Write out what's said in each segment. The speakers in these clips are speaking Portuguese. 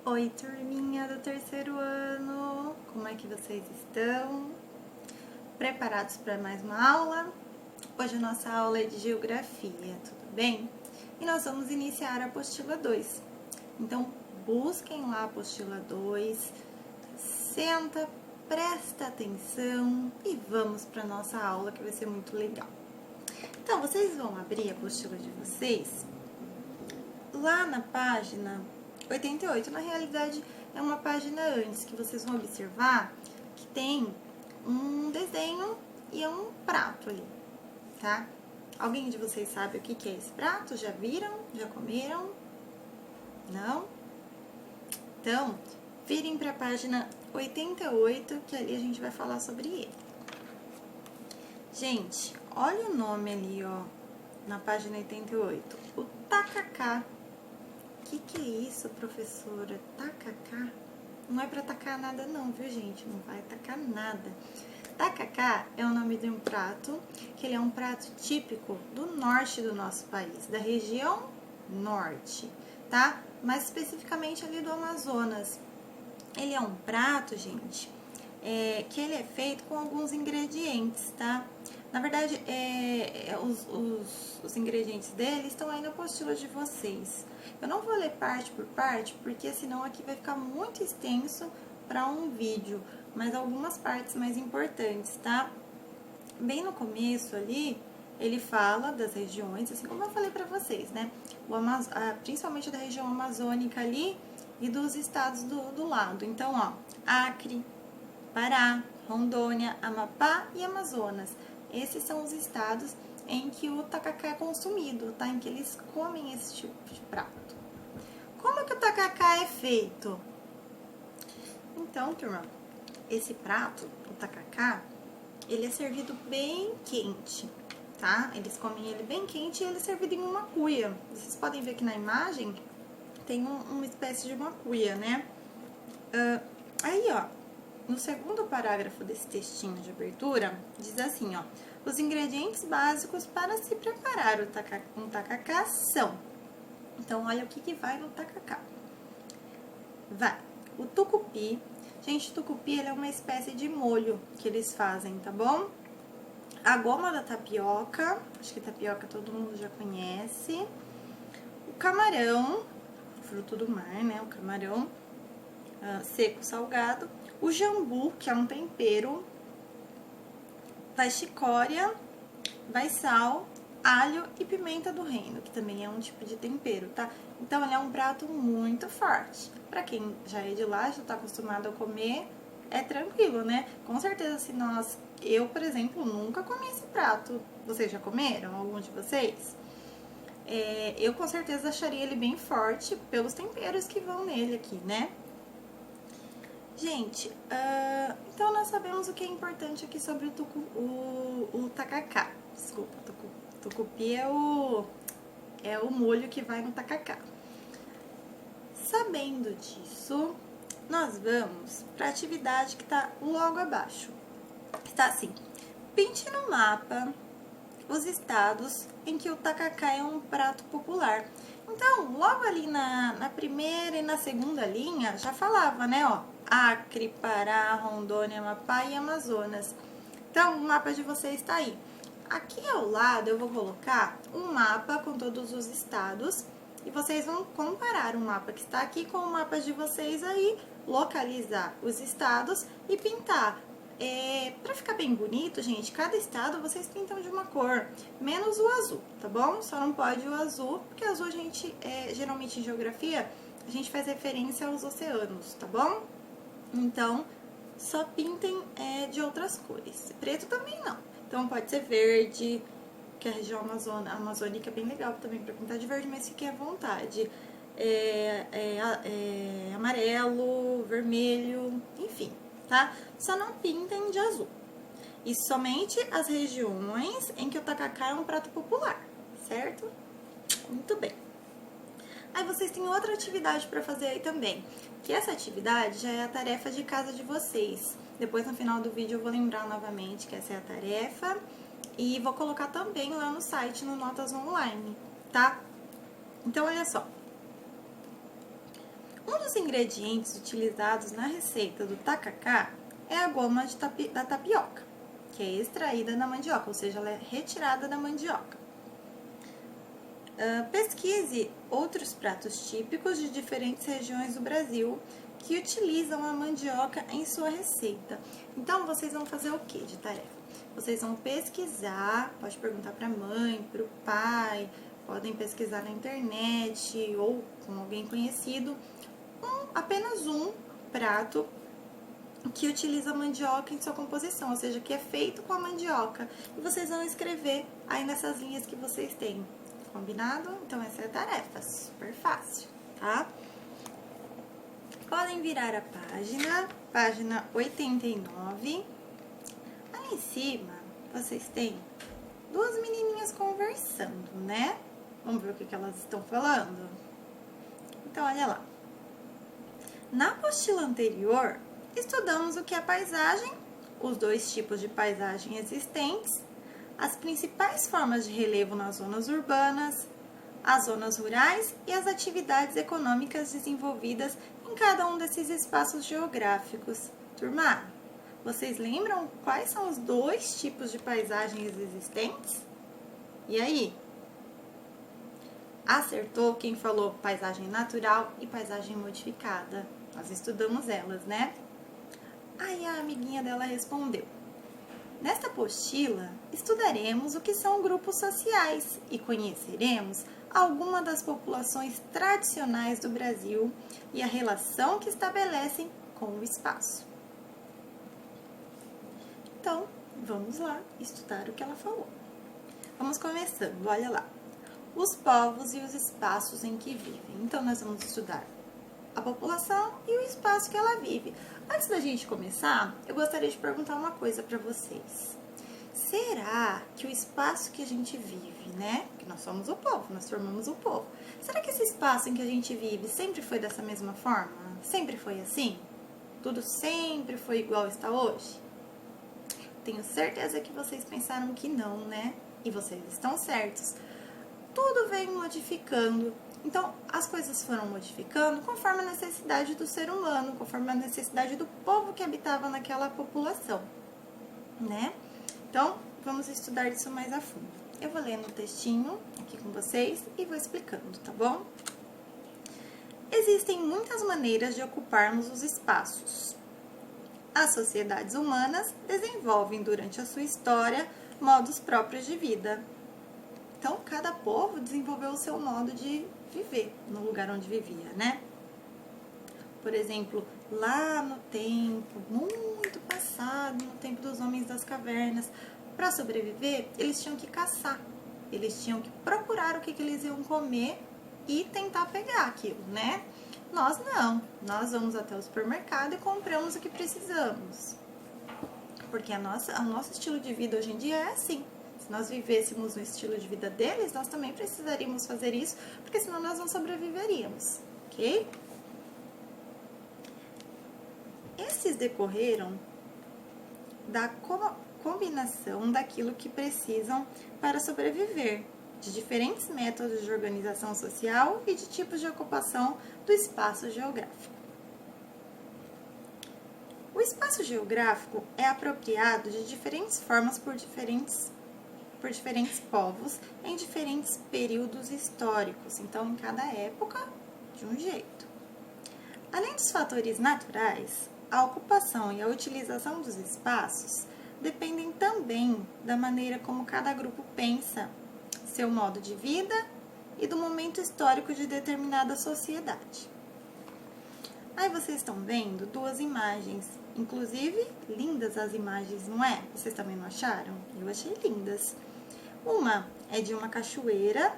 Oi, turminha do terceiro ano! Como é que vocês estão? Preparados para mais uma aula? Hoje a nossa aula é de geografia, tudo bem? E nós vamos iniciar a apostila 2. Então, busquem lá a apostila 2, senta, presta atenção e vamos para nossa aula que vai ser muito legal. Então, vocês vão abrir a apostila de vocês lá na página 88, na realidade é uma página antes, que vocês vão observar que tem um desenho e um prato ali, tá? Alguém de vocês sabe o que é esse prato? Já viram? Já comeram? Não? Então, virem para a página 88, que ali a gente vai falar sobre ele. Gente, olha o nome ali, ó, na página 88, o tacacá. O que é isso, professora? Tacacá? Não é pra tacar nada não, viu, gente? Não vai tacar nada. Tacacá é o nome de um prato, que ele é um prato típico do norte do nosso país, da região norte, tá? Mais especificamente ali do Amazonas. Ele é um prato, gente, que ele é feito com alguns ingredientes, tá? Na verdade, os ingredientes dele estão aí na apostila de vocês. Eu não vou ler parte por parte, porque senão aqui vai ficar muito extenso para um vídeo, mas algumas partes mais importantes, tá? Bem no começo ali, ele fala das regiões, assim como eu falei para vocês, né? Principalmente da região amazônica ali e dos estados do lado. Então, ó, Acre, Pará, Rondônia, Amapá e Amazonas. Esses são os estados em que o tacacá é consumido, tá? Em que eles comem esse tipo de prato. Como que o tacacá é feito? Então, turma, esse prato, o tacacá, ele é servido bem quente, tá? Eles comem ele bem quente e ele é servido em uma cuia. Vocês podem ver que na imagem tem uma espécie de uma cuia, né? Aí, ó, no segundo parágrafo desse textinho de abertura, diz assim, ó: os ingredientes básicos para se preparar um tacacá são... Então, olha o que vai no tacacá. Vai o tucupi. Gente, tucupi ele é uma espécie de molho que eles fazem, tá bom? A goma da tapioca, acho que tapioca todo mundo já conhece. O camarão, fruto do mar, né? O camarão seco, salgado. O jambu, que é um tempero. Vai chicória, vai sal, alho e pimenta do reino, que também é um tipo de tempero, tá? Então, ele é um prato muito forte. Pra quem já é de lá, já tá acostumado a comer, é tranquilo, né? Com certeza, se eu, por exemplo, nunca comi esse prato. Vocês já comeram? Algum de vocês? Eu, com certeza, acharia ele bem forte pelos temperos que vão nele aqui, né? Gente, então nós sabemos o que é importante aqui sobre o tacacá. Desculpa, tucupi é o molho que vai no tacacá. Sabendo disso, nós vamos para a atividade que está logo abaixo. Está assim: pinte no mapa os estados em que o tacacá é um prato popular. Então, logo ali na primeira e na segunda linha, já falava, né, ó, Acre, Pará, Rondônia, Amapá e Amazonas. Então, o mapa de vocês está aí. Aqui ao lado eu vou colocar um mapa com todos os estados e vocês vão comparar o mapa que está aqui com o mapa de vocês aí, localizar os estados e pintar. Pra ficar bem bonito, gente, cada estado vocês pintam de uma cor, menos o azul, tá bom? Só não pode o azul, porque azul a gente, geralmente em geografia, a gente faz referência aos oceanos, tá bom? Então, só pintem de outras cores. Preto também não. Então, pode ser verde, que a região amazônica é bem legal também pra pintar de verde, mas fiquem à vontade. Amarelo, vermelho, enfim, tá? Só não pintem de azul. E somente as regiões em que o tacacá é um prato popular, certo? Muito bem. Aí vocês têm outra atividade para fazer aí também, que essa atividade já é a tarefa de casa de vocês. Depois, no final do vídeo, eu vou lembrar novamente que essa é a tarefa e vou colocar também lá no site, no Notas Online, tá? Então, olha só. Um dos ingredientes utilizados na receita do tacacá é a goma da tapioca, que é extraída da mandioca, ou seja, ela é retirada da mandioca. Pesquise outros pratos típicos de diferentes regiões do Brasil que utilizam a mandioca em sua receita. Então, vocês vão fazer o que de tarefa? Vocês vão pesquisar, pode perguntar para a mãe, para o pai, podem pesquisar na internet ou com alguém conhecido, apenas um prato que utiliza a mandioca em sua composição, ou seja, que é feito com a mandioca. E vocês vão escrever aí nessas linhas que vocês têm. Combinado? Então, essa é a tarefa, super fácil, tá? Podem virar a página 89. Ali em cima, vocês têm duas menininhas conversando, né? Vamos ver o que elas estão falando? Então, olha lá. Na apostila anterior, estudamos o que é paisagem, os dois tipos de paisagem existentes, as principais formas de relevo nas zonas urbanas, as zonas rurais e as atividades econômicas desenvolvidas em cada um desses espaços geográficos. Turma, vocês lembram quais são os dois tipos de paisagens existentes? E aí? Acertou quem falou paisagem natural e paisagem modificada. Nós estudamos elas, né? Aí a amiguinha dela respondeu: nesta apostila, estudaremos o que são grupos sociais e conheceremos algumas das populações tradicionais do Brasil e a relação que estabelecem com o espaço. Então, vamos lá estudar o que ela falou. Vamos começando, olha lá. Os povos e os espaços em que vivem. Então, nós vamos estudar a população e o espaço que ela vive. Antes da gente começar, eu gostaria de perguntar uma coisa para vocês. Será que o espaço que a gente vive, né? Que nós somos o povo, nós formamos o povo. Será que esse espaço em que a gente vive sempre foi dessa mesma forma? Sempre foi assim? Tudo sempre foi igual está hoje? Tenho certeza que vocês pensaram que não, né? E vocês estão certos. Tudo veio modificando. Então, as coisas foram modificando conforme a necessidade do ser humano, conforme a necessidade do povo que habitava naquela população, né? Então, vamos estudar isso mais a fundo. Eu vou ler no textinho aqui com vocês e vou explicando, tá bom? Existem muitas maneiras de ocuparmos os espaços. As sociedades humanas desenvolvem durante a sua história modos próprios de vida. Então, cada povo desenvolveu o seu modo de viver no lugar onde vivia, né? Por exemplo, lá no tempo muito passado, no tempo dos homens das cavernas, para sobreviver, eles tinham que caçar. Eles tinham que procurar o que eles iam comer e tentar pegar aquilo, né? Nós não. Nós vamos até o supermercado e compramos o que precisamos. Porque o nosso estilo de vida hoje em dia é assim. Se nós vivêssemos no estilo de vida deles, nós também precisaríamos fazer isso, porque senão nós não sobreviveríamos, ok? Esses decorreram da combinação daquilo que precisam para sobreviver, de diferentes métodos de organização social e de tipos de ocupação do espaço geográfico. O espaço geográfico é apropriado de diferentes formas por diferentes povos em diferentes períodos históricos, então em cada época de um jeito. Além dos fatores naturais, a ocupação e a utilização dos espaços dependem também da maneira como cada grupo pensa, seu modo de vida e do momento histórico de determinada sociedade. Aí vocês estão vendo duas imagens, inclusive lindas as imagens, não é? Vocês também não acharam? Eu achei lindas. Uma é de uma cachoeira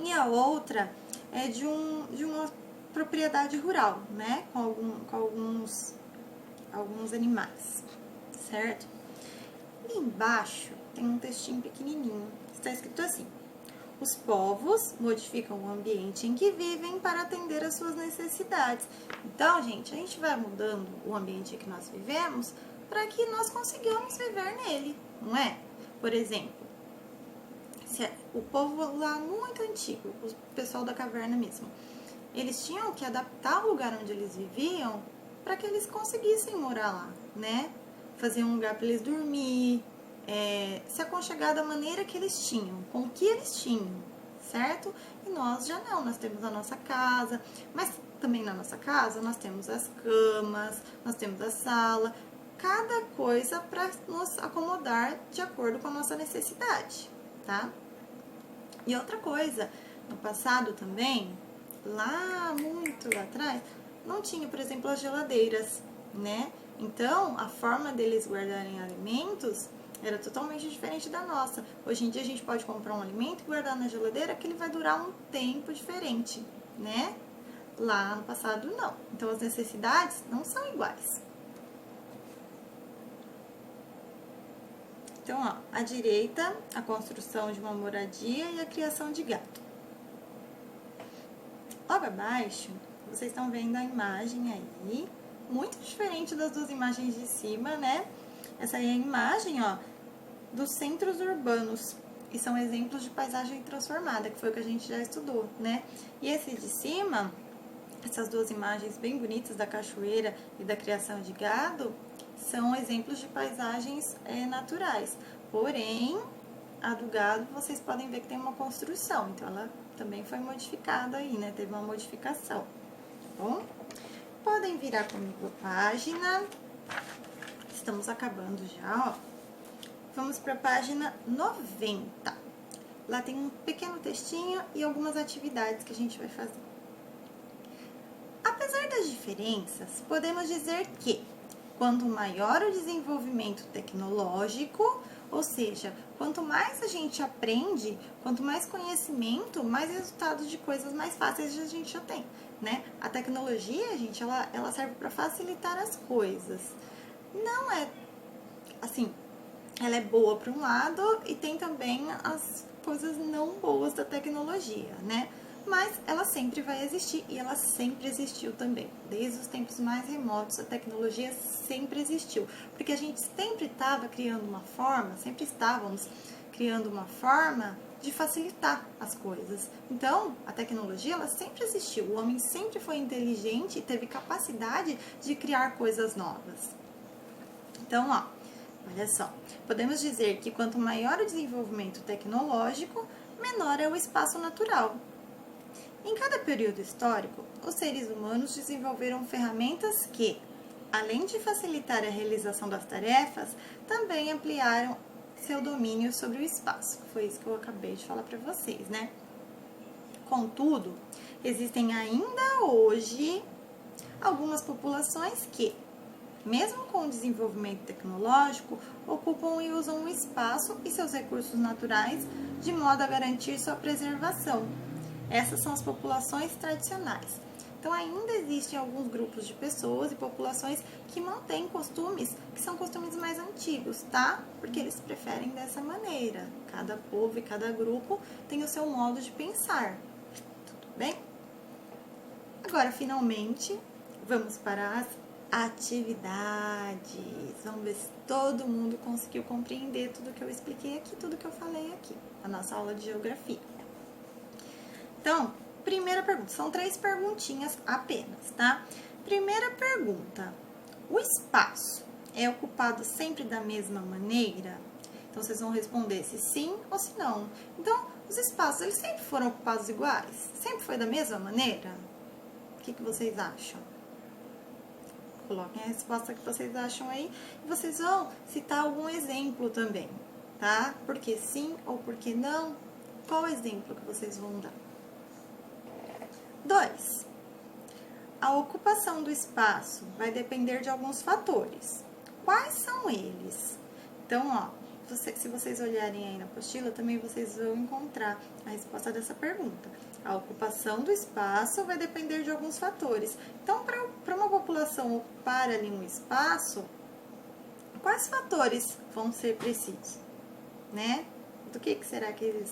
e a outra é de uma propriedade rural, né? Com alguns animais, certo? E embaixo tem um textinho pequenininho. Está escrito assim: os povos modificam o ambiente em que vivem para atender às suas necessidades. Então, gente, a gente vai mudando o ambiente em que nós vivemos para que nós consigamos viver nele, não é? Por exemplo, o povo lá muito antigo, o pessoal da caverna mesmo, eles tinham que adaptar o lugar onde eles viviam para que eles conseguissem morar lá, né? Fazer um lugar para eles dormir, se aconchegar da maneira que eles tinham, com o que eles tinham, certo? E nós já não, nós temos a nossa casa, mas também na nossa casa nós temos as camas, nós temos a sala, cada coisa para nos acomodar de acordo com a nossa necessidade, tá? E outra coisa, no passado também, lá muito lá atrás, não tinha, por exemplo, as geladeiras, né? Então, a forma deles guardarem alimentos era totalmente diferente da nossa. Hoje em dia a gente pode comprar um alimento e guardar na geladeira que ele vai durar um tempo diferente, né? Lá no passado não. Então as necessidades não são iguais. Então, ó, à direita, a construção de uma moradia e a criação de gado. Logo abaixo, vocês estão vendo a imagem aí, muito diferente das duas imagens de cima, né? Essa aí é a imagem, ó, dos centros urbanos, e são exemplos de paisagem transformada, que foi o que a gente já estudou, né? E esse de cima, essas duas imagens bem bonitas da cachoeira e da criação de gado, são exemplos de paisagens naturais. Porém, a do gado, vocês podem ver que tem uma construção, então ela também foi modificada aí, né? Teve uma modificação, tá bom? Podem virar comigo a página. Estamos acabando já, ó. Vamos para a página 90. Lá tem um pequeno textinho e algumas atividades que a gente vai fazer. Apesar das diferenças, podemos dizer que quanto maior o desenvolvimento tecnológico, ou seja, quanto mais a gente aprende, quanto mais conhecimento, mais resultados de coisas mais fáceis a gente já tem, né? A tecnologia, gente, ela serve para facilitar as coisas. Não é assim, ela é boa para um lado e tem também as coisas não boas da tecnologia, né? Mas ela sempre vai existir e ela sempre existiu também. Desde os tempos mais remotos, a tecnologia sempre existiu. Porque a gente sempre estava criando uma forma, sempre estávamos criando uma forma de facilitar as coisas. Então, a tecnologia, ela sempre existiu. O homem sempre foi inteligente e teve capacidade de criar coisas novas. Então, ó, olha só. Podemos dizer que quanto maior o desenvolvimento tecnológico, menor é o espaço natural. Em cada período histórico, os seres humanos desenvolveram ferramentas que, além de facilitar a realização das tarefas, também ampliaram seu domínio sobre o espaço. Foi isso que eu acabei de falar para vocês, né? Contudo, existem ainda hoje algumas populações que, mesmo com o desenvolvimento tecnológico, ocupam e usam o espaço e seus recursos naturais de modo a garantir sua preservação. Essas são as populações tradicionais. Então, ainda existem alguns grupos de pessoas e populações que mantêm costumes que são costumes mais antigos, tá? Porque eles preferem dessa maneira. Cada povo e cada grupo tem o seu modo de pensar. Tudo bem? Agora, finalmente, vamos para as atividades. Vamos ver se todo mundo conseguiu compreender tudo que eu expliquei aqui, tudo que eu falei aqui, na nossa aula de geografia. Então, primeira pergunta, são 3 perguntinhas apenas, tá? Primeira pergunta, o espaço é ocupado sempre da mesma maneira? Então, vocês vão responder se sim ou se não. Então, os espaços, eles sempre foram ocupados iguais? Sempre foi da mesma maneira? O que vocês acham? Coloquem a resposta que vocês acham aí e vocês vão citar algum exemplo também, tá? Por que sim ou por que não? Qual exemplo que vocês vão dar? 2. A ocupação do espaço vai depender de alguns fatores. Quais são eles? Então, ó, se vocês olharem aí na apostila, também vocês vão encontrar a resposta dessa pergunta. A ocupação do espaço vai depender de alguns fatores. Então, para uma população ocupar ali um espaço, quais fatores vão ser precisos? Né? Do que será que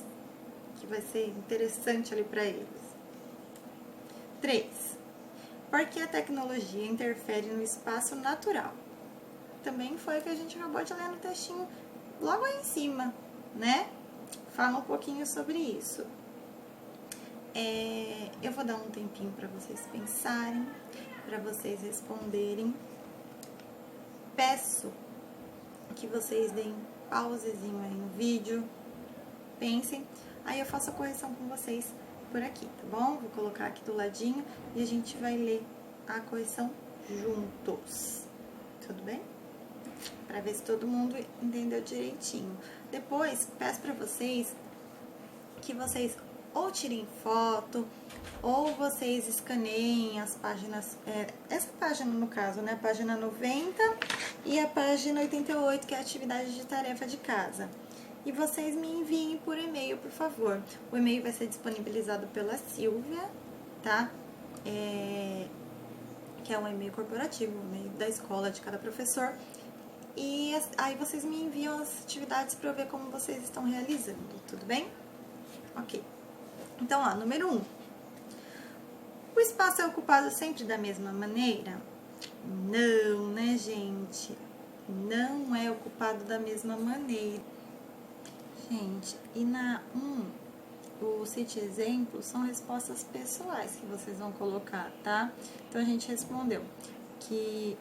vai ser interessante ali para eles? 3. Por que a tecnologia interfere no espaço natural? Também foi o que a gente acabou de ler no textinho logo aí em cima, né? Fala um pouquinho sobre isso. Eu vou dar um tempinho para vocês pensarem, para vocês responderem. Peço que vocês deem pausezinho aí no vídeo, pensem, aí eu faço a correção com vocês por aqui, tá bom? Vou colocar aqui do ladinho e a gente vai ler a correção juntos, tudo bem? Para ver se todo mundo entendeu direitinho. Depois, peço para vocês que vocês ou tirem foto, ou vocês escaneiem as páginas, essa página no caso, né, a página 90 e a página 88, que é a atividade de tarefa de casa. E vocês me enviem por e-mail, por favor. O e-mail vai ser disponibilizado pela Silvia, tá? Que é um e-mail corporativo, um e-mail da escola de cada professor. E aí vocês me enviam as atividades para eu ver como vocês estão realizando, tudo bem? Ok. Então, ó, número 1. O espaço é ocupado sempre da mesma maneira? Não, né, gente? Não é ocupado da mesma maneira. Gente, e na 1, o cite exemplo são respostas pessoais que vocês vão colocar, tá? Então, a gente respondeu que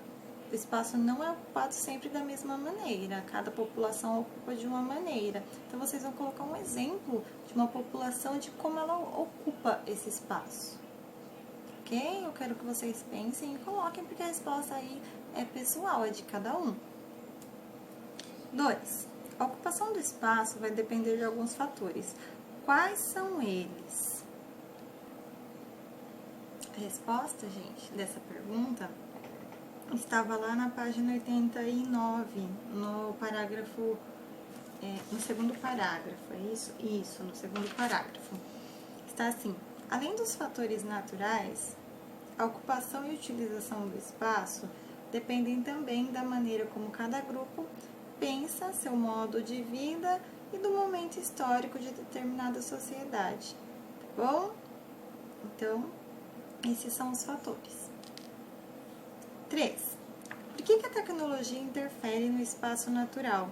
o espaço não é ocupado sempre da mesma maneira, cada população ocupa de uma maneira. Então, vocês vão colocar um exemplo de uma população de como ela ocupa esse espaço. Ok? Eu quero que vocês pensem e coloquem, porque a resposta aí é pessoal, é de cada um. 2. A ocupação do espaço vai depender de alguns fatores. Quais são eles? A resposta, gente, dessa pergunta estava lá na página 89, no parágrafo, no segundo parágrafo, é isso? Isso, no segundo parágrafo. Está assim: além dos fatores naturais, a ocupação e utilização do espaço dependem também da maneira como cada grupo pensa, seu modo de vida e do momento histórico de determinada sociedade, tá bom? Então, esses são os fatores. 3. Por que a tecnologia interfere no espaço natural?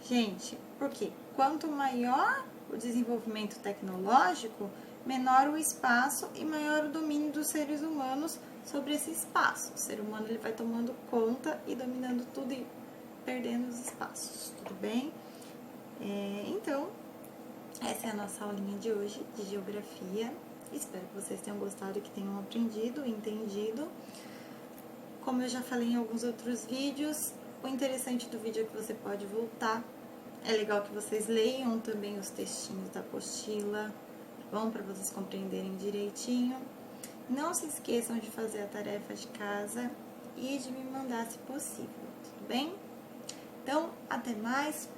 Gente, porque quanto maior o desenvolvimento tecnológico, menor o espaço e maior o domínio dos seres humanos sobre esse espaço. O ser humano ele vai tomando conta e dominando tudo e perdendo os espaços, tudo bem? Então, essa é a nossa aulinha de hoje de geografia. Espero que vocês tenham gostado e que tenham aprendido e entendido. Como eu já falei em alguns outros vídeos, o interessante do vídeo é que você pode voltar. É legal que vocês leiam também os textinhos da apostila, bom, para vocês compreenderem direitinho. Não se esqueçam de fazer a tarefa de casa e de me mandar se possível, tudo bem? Então, até mais.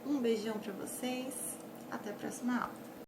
Um beijão para vocês. Até a próxima aula.